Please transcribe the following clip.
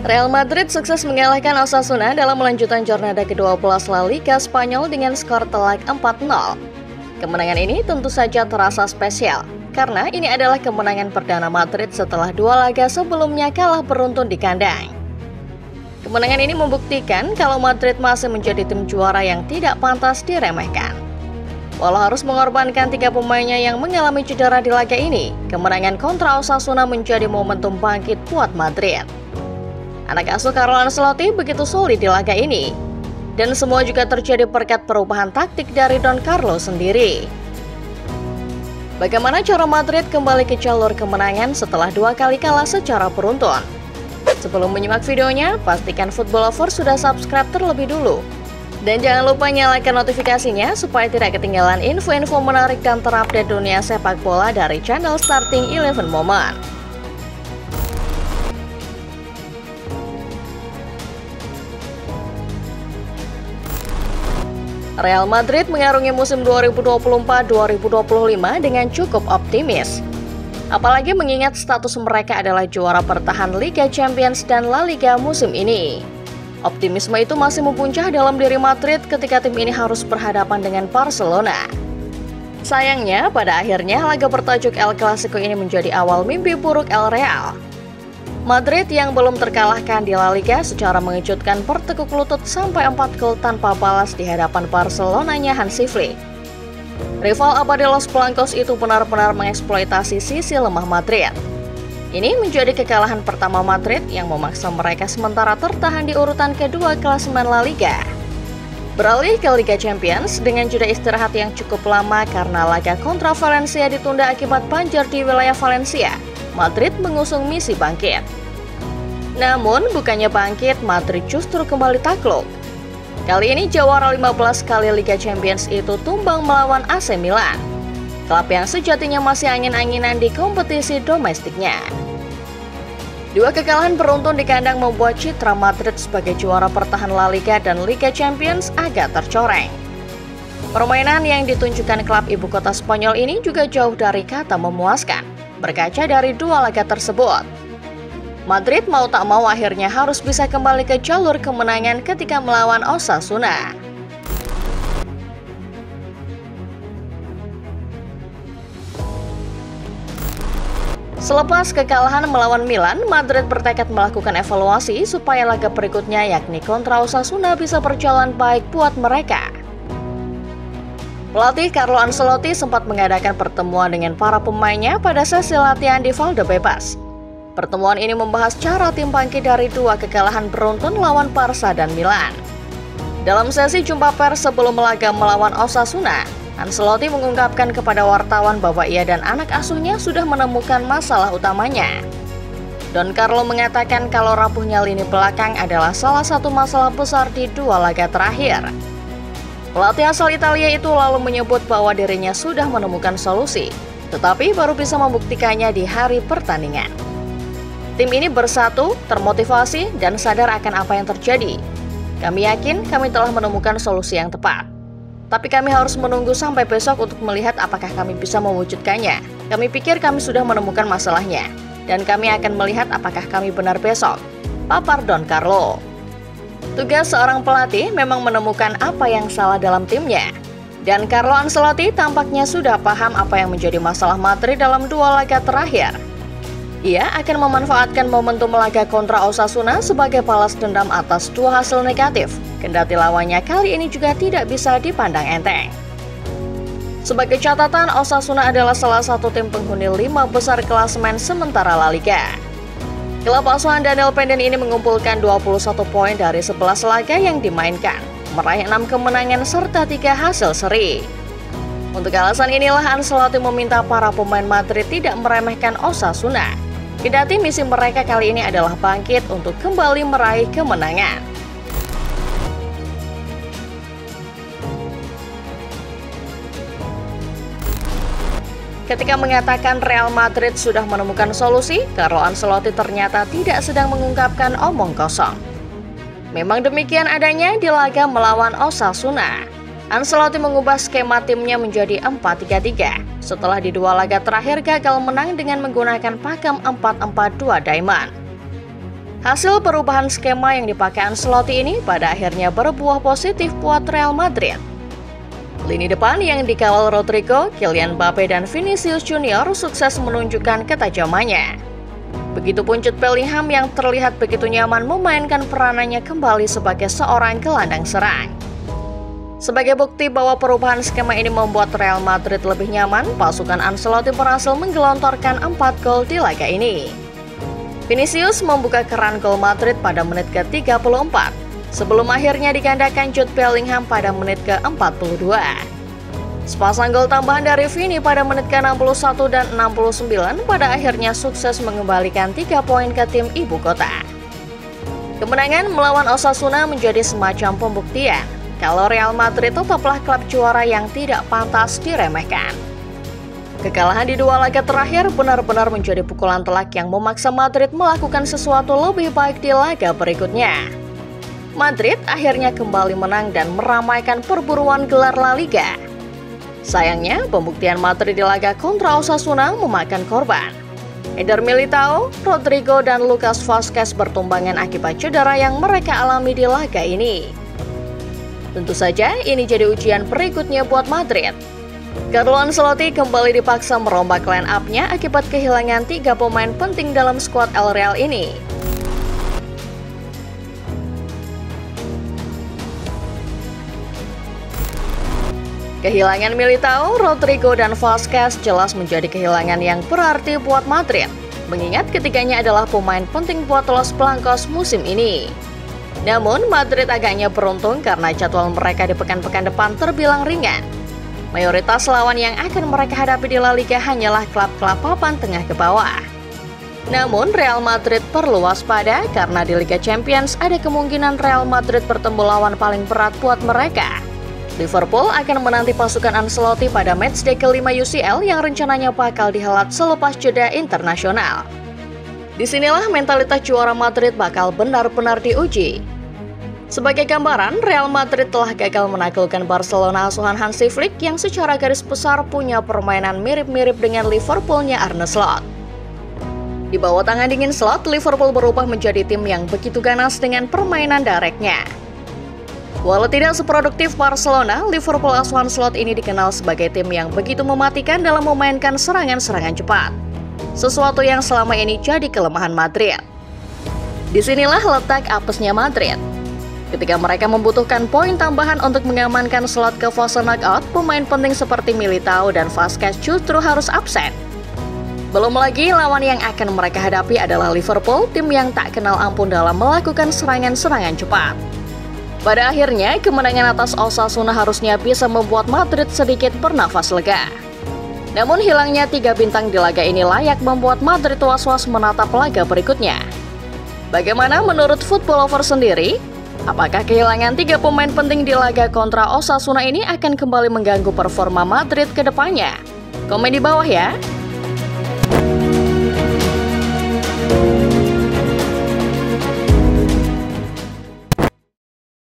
Real Madrid sukses mengalahkan Osasuna dalam melanjutkan jornada ke-12 La Liga Spanyol dengan skor telak 4-0. Kemenangan ini tentu saja terasa spesial, karena ini adalah kemenangan perdana Madrid setelah 2 laga sebelumnya kalah beruntun di kandang. Kemenangan ini membuktikan kalau Madrid masih menjadi tim juara yang tidak pantas diremehkan. Walau harus mengorbankan 3 pemainnya yang mengalami cedera di laga ini, kemenangan kontra Osasuna menjadi momentum bangkit buat Madrid. Anak asuh Carlo Ancelotti begitu solid di laga ini. Dan semua juga terjadi berkat perubahan taktik dari Don Carlo sendiri. Bagaimana cara Madrid kembali ke jalur kemenangan setelah 2 kali kalah secara beruntun? Sebelum menyimak videonya, pastikan Football Lover sudah subscribe terlebih dulu. Dan jangan lupa nyalakan notifikasinya supaya tidak ketinggalan info-info menarik dan terupdate dunia sepak bola dari channel Starting 11 Moment. Real Madrid mengarungi musim 2024-2025 dengan cukup optimis. Apalagi mengingat status mereka adalah juara bertahan Liga Champions dan La Liga musim ini. Optimisme itu masih mempuncak dalam diri Madrid ketika tim ini harus berhadapan dengan Barcelona. Sayangnya, pada akhirnya laga bertajuk El Clasico ini menjadi awal mimpi buruk El Real. Madrid yang belum terkalahkan di La Liga secara mengejutkan bertekuk lutut sampai 4 gol tanpa balas di hadapan Barcelonanya Hansi Flick. Rival abadi Los Blancos itu benar-benar mengeksploitasi sisi lemah Madrid. Ini menjadi kekalahan pertama Madrid yang memaksa mereka sementara tertahan di urutan kedua klasemen La Liga. Beralih ke Liga Champions dengan jeda istirahat yang cukup lama karena laga kontra Valencia ditunda akibat banjir di wilayah Valencia, Madrid mengusung misi bangkit. Namun, bukannya bangkit, Madrid justru kembali takluk. Kali ini juara 15 kali Liga Champions itu tumbang melawan AC Milan, klub yang sejatinya masih angin-anginan di kompetisi domestiknya. 2 kekalahan beruntun di kandang membuat citra Madrid sebagai juara bertahan La Liga dan Liga Champions agak tercoreng. Permainan yang ditunjukkan klub ibu kota Spanyol ini juga jauh dari kata memuaskan, berkaca dari 2 laga tersebut. Madrid mau tak mau akhirnya harus bisa kembali ke jalur kemenangan ketika melawan Osasuna. Selepas kekalahan melawan Milan, Madrid bertekad melakukan evaluasi supaya laga berikutnya yakni kontra Osasuna bisa berjalan baik buat mereka. Pelatih Carlo Ancelotti sempat mengadakan pertemuan dengan para pemainnya pada sesi latihan di Valdebebas. Pertemuan ini membahas cara tim bangkit dari 2 kekalahan beruntun lawan Barca dan Milan. Dalam sesi jumpa pers sebelum laga melawan Osasuna, Ancelotti mengungkapkan kepada wartawan bahwa ia dan anak asuhnya sudah menemukan masalah utamanya. Don Carlo mengatakan kalau rapuhnya lini belakang adalah salah satu masalah besar di 2 laga terakhir. Pelatih asal Italia itu lalu menyebut bahwa dirinya sudah menemukan solusi, tetapi baru bisa membuktikannya di hari pertandingan. Tim ini bersatu, termotivasi, dan sadar akan apa yang terjadi. Kami yakin kami telah menemukan solusi yang tepat. Tapi kami harus menunggu sampai besok untuk melihat apakah kami bisa mewujudkannya. Kami pikir kami sudah menemukan masalahnya, dan kami akan melihat apakah kami benar besok, papar Don Carlo. Tugas seorang pelatih memang menemukan apa yang salah dalam timnya. Dan Carlo Ancelotti tampaknya sudah paham apa yang menjadi masalah Madrid dalam 2 laga terakhir. Ia akan memanfaatkan momentum laga kontra Osasuna sebagai balas dendam atas 2 hasil negatif, kendati lawannya kali ini juga tidak bisa dipandang enteng. Sebagai catatan, Osasuna adalah salah satu tim penghuni 5 besar klasemen sementara La Liga. Klub asuhan Daniel Penden ini mengumpulkan 21 poin dari 11 laga yang dimainkan, meraih 6 kemenangan serta 3 hasil seri. Untuk alasan inilah Ancelotti meminta para pemain Madrid tidak meremehkan Osasuna. Kendati misi mereka kali ini adalah bangkit untuk kembali meraih kemenangan. Ketika mengatakan Real Madrid sudah menemukan solusi, Carlo Ancelotti ternyata tidak sedang mengungkapkan omong kosong. Memang demikian adanya di laga melawan Osasuna. Ancelotti mengubah skema timnya menjadi 4-3-3 setelah di 2 laga terakhir gagal menang dengan menggunakan pakem 4-4-2 Diamond. Hasil perubahan skema yang dipakai Ancelotti ini pada akhirnya berbuah positif buat Real Madrid. Lini depan yang dikawal Rodrigo, Kylian Mbappe, dan Vinicius Junior sukses menunjukkan ketajamannya. Begitupun Jude Bellingham yang terlihat begitu nyaman memainkan peranannya kembali sebagai seorang gelandang serang. Sebagai bukti bahwa perubahan skema ini membuat Real Madrid lebih nyaman, pasukan Ancelotti berhasil menggelontorkan 4 gol di laga ini. Vinicius membuka keran gol Madrid pada menit ke-34, sebelum akhirnya digandakan Jude Bellingham pada menit ke-42. Sepasang gol tambahan dari Vini pada menit ke-61 dan 69 pada akhirnya sukses mengembalikan 3 poin ke tim ibu kota. Kemenangan melawan Osasuna menjadi semacam pembuktian kalau Real Madrid tetaplah klub juara yang tidak pantas diremehkan. Kekalahan di 2 laga terakhir benar-benar menjadi pukulan telak yang memaksa Madrid melakukan sesuatu lebih baik di laga berikutnya. Madrid akhirnya kembali menang dan meramaikan perburuan gelar La Liga. Sayangnya, pembuktian Madrid di laga kontra Osasuna memakan korban. Eder Militao, Rodrigo, dan Lucas Vazquez bertumbangan akibat cedera yang mereka alami di laga ini. Tentu saja ini jadi ujian berikutnya buat Madrid. Carlo Ancelotti kembali dipaksa merombak line up-nya akibat kehilangan 3 pemain penting dalam skuad El Real ini. Kehilangan Militao, Rodrigo, dan Vazquez jelas menjadi kehilangan yang berarti buat Madrid, mengingat ketiganya adalah pemain penting buat Los Blancos musim ini. Namun, Madrid agaknya beruntung karena jadwal mereka di pekan-pekan depan terbilang ringan. Mayoritas lawan yang akan mereka hadapi di La Liga hanyalah klub-klub papan tengah ke bawah. Namun, Real Madrid perlu waspada karena di Liga Champions ada kemungkinan Real Madrid bertemu lawan paling berat buat mereka. Liverpool akan menanti pasukan Ancelotti pada matchday ke-5 UCL yang rencananya bakal dihelat selepas jeda internasional. Disinilah mentalitas juara Madrid bakal benar-benar diuji. Sebagai gambaran, Real Madrid telah gagal menaklukkan Barcelona asuhan Hansi Flick yang secara garis besar punya permainan mirip-mirip dengan Liverpoolnya Arne Slot. Di bawah tangan dingin Slot, Liverpool berubah menjadi tim yang begitu ganas dengan permainan directnya. Walau tidak seproduktif Barcelona, Liverpool asuhan Slot ini dikenal sebagai tim yang begitu mematikan dalam memainkan serangan-serangan cepat. Sesuatu yang selama ini jadi kelemahan Madrid. Disinilah letak apesnya Madrid. Ketika mereka membutuhkan poin tambahan untuk mengamankan slot ke fase knockout, pemain penting seperti Militao dan Vazquez justru harus absen. Belum lagi lawan yang akan mereka hadapi adalah Liverpool, tim yang tak kenal ampun dalam melakukan serangan-serangan cepat. Pada akhirnya, kemenangan atas Osasuna harusnya bisa membuat Madrid sedikit bernafas lega. Namun hilangnya 3 bintang di laga ini layak membuat Madrid was-was menatap laga berikutnya. Bagaimana menurut Football Lover sendiri? Apakah kehilangan 3 pemain penting di laga kontra Osasuna ini akan kembali mengganggu performa Madrid ke depannya? Komen di bawah ya!